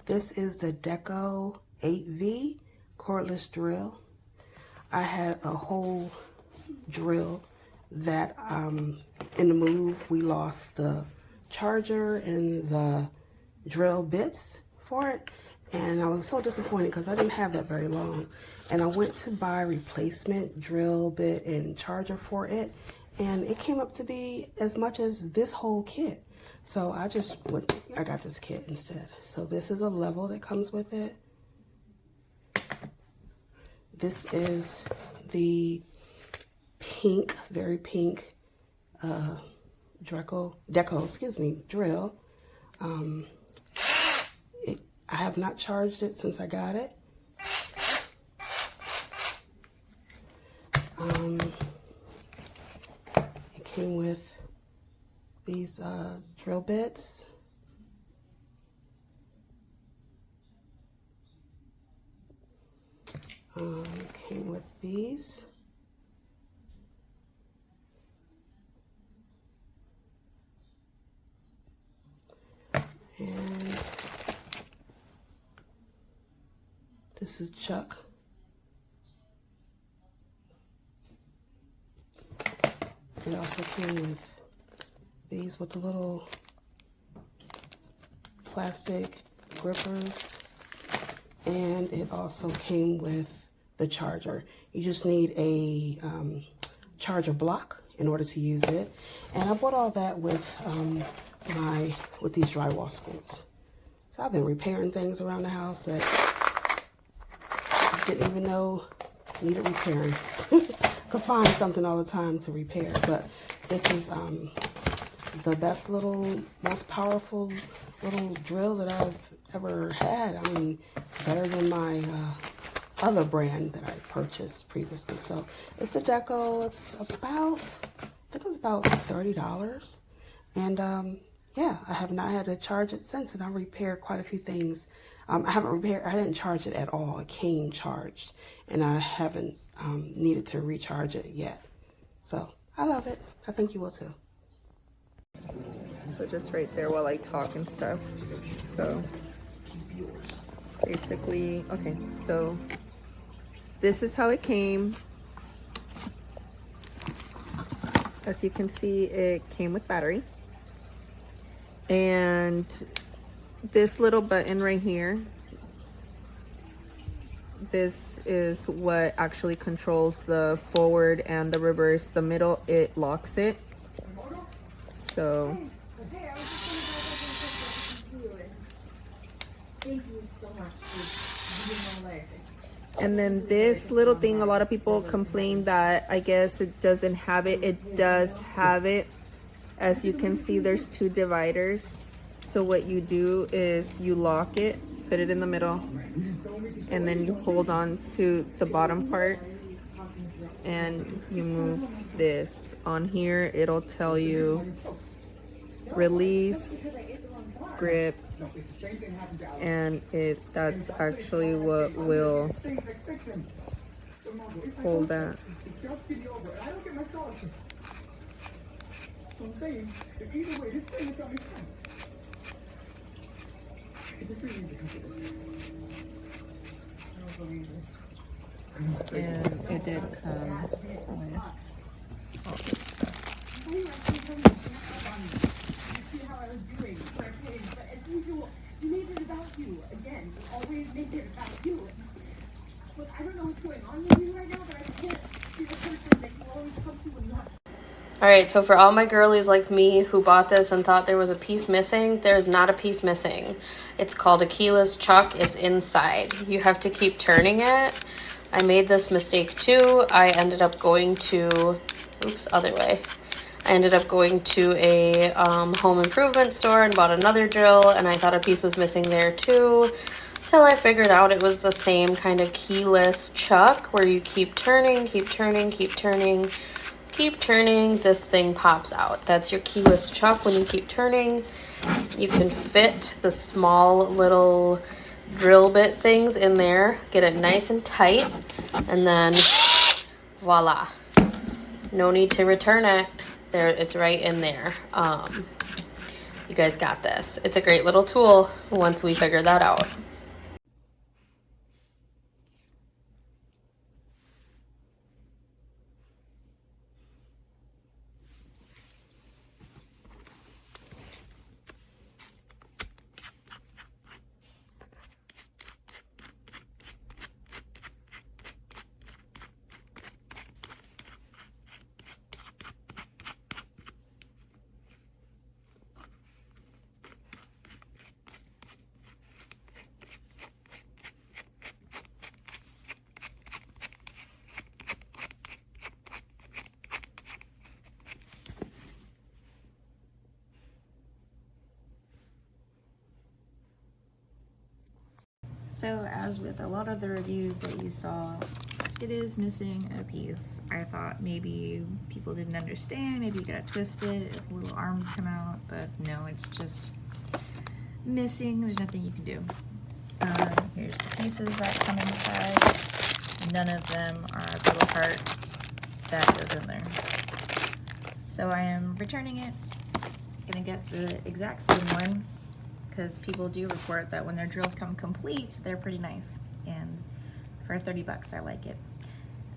This is the DEKOPRO 12V cordless drill. I had a whole drill that in the move we lost the charger and the drill bits for it, and I was so disappointed because I didn't have that very long, and I went to buy replacement drill bit and charger for it, and it came up to be as much as this whole kit. So I got this kit instead. So this is a level that comes with it. This is the pink, very pink DEKOPRO drill. I have not charged it since I got it. It came with these drill bits. Came with these. And this is Chuck. It also came with these with the little plastic grippers, and it also came with the charger. You just need a charger block in order to use it, and I bought all that with these drywall screws. So I've been repairing things around the house that I didn't even know needed repairing. Could find something all the time to repair, but this is the best most powerful little drill that I've ever had. I mean, it's better than my other brand that I purchased previously. So it's the DEKOPRO. It's about, I think it was about $30. And yeah, I have not had to charge it since, and I repaired quite a few things. I didn't charge it at all. It came charged, and I haven't needed to recharge it yet. So I love it. I think you will too. So just right there while I talk and stuff. So basically, okay, so this is how it came. As you can see, it came with battery. And this little button right here, this is what actually controls the forward and the reverse. The middle, it locks it. So and then this little thing, a lot of people complain that I guess it doesn't have it. It does have it. As you can see, there's two dividers. So what you do is you lock it, put it in the middle, and then you hold on to the bottom part and you move this. On here, it'll tell you release, grip, and that's actually what will hold that. And it did come with all this stuff. You made it about you again. You always make it about you. Look, I don't know what's going on with you right now, but I can't be the person that you always come to and not. Alright, so for all my girlies like me who bought this and thought there was a piece missing, there's not a piece missing. It's called a keyless chuck. It's inside. You have to keep turning it. I made this mistake too. I ended up going to, other way. I ended up going to a home improvement store and bought another drill, and I thought a piece was missing there too, till I figured out it was the same kind of keyless chuck where you keep turning, keep turning, keep turning, keep turning, this thing pops out. That's your keyless chuck. When you keep turning, you can fit the small little drill bit things in there, get it nice and tight, and then voila. No need to return it. There, it's right in there. You guys got this. It's a great little tool once we figure that out. So as with a lot of the reviews that you saw, it is missing a piece. I thought maybe people didn't understand, maybe you gotta twist it if little arms come out, but no, it's just missing. There's nothing you can do. Here's the pieces that come inside. None of them are the little heart that goes in there. So I am returning it. Gonna get the exact same one, because people do report that when their drills come complete, they're pretty nice. And for 30 bucks, I like it.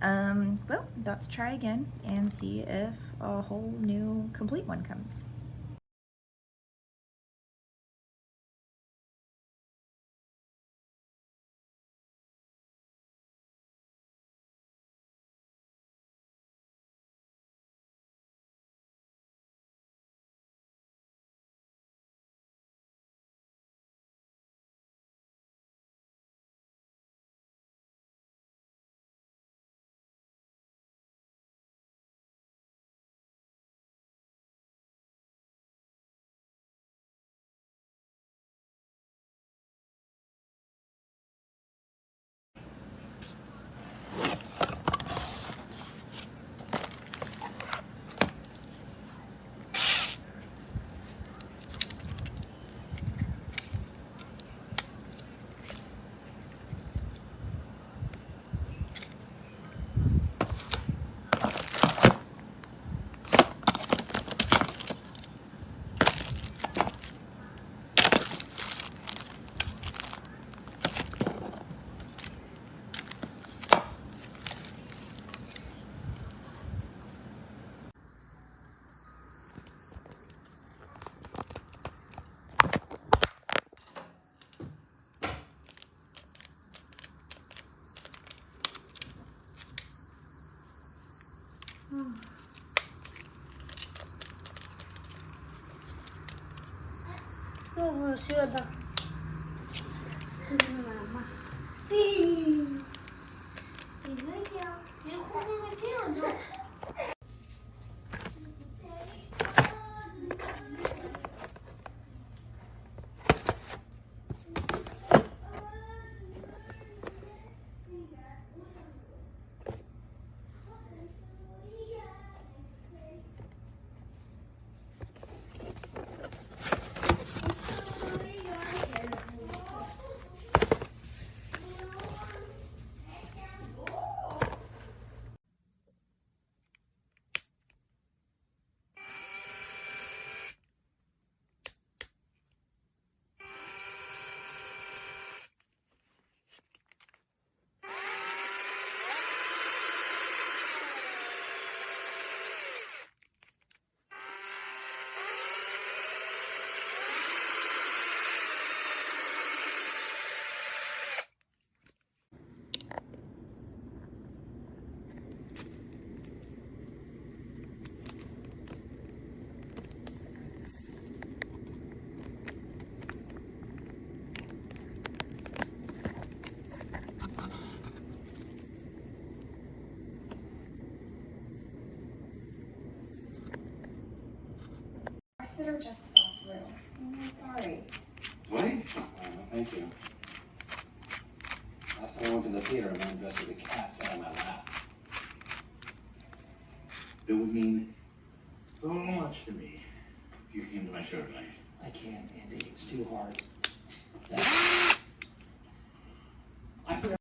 Well, about to try again and see if a whole new complete one comes. Sitter just fell through. I'm really sorry. Really? Oh, thank you. Last time I went to the theater, a man dressed as a cat sat on my lap. It would mean so much to me if you came to my show tonight. I can't, Andy. It's too hard. I put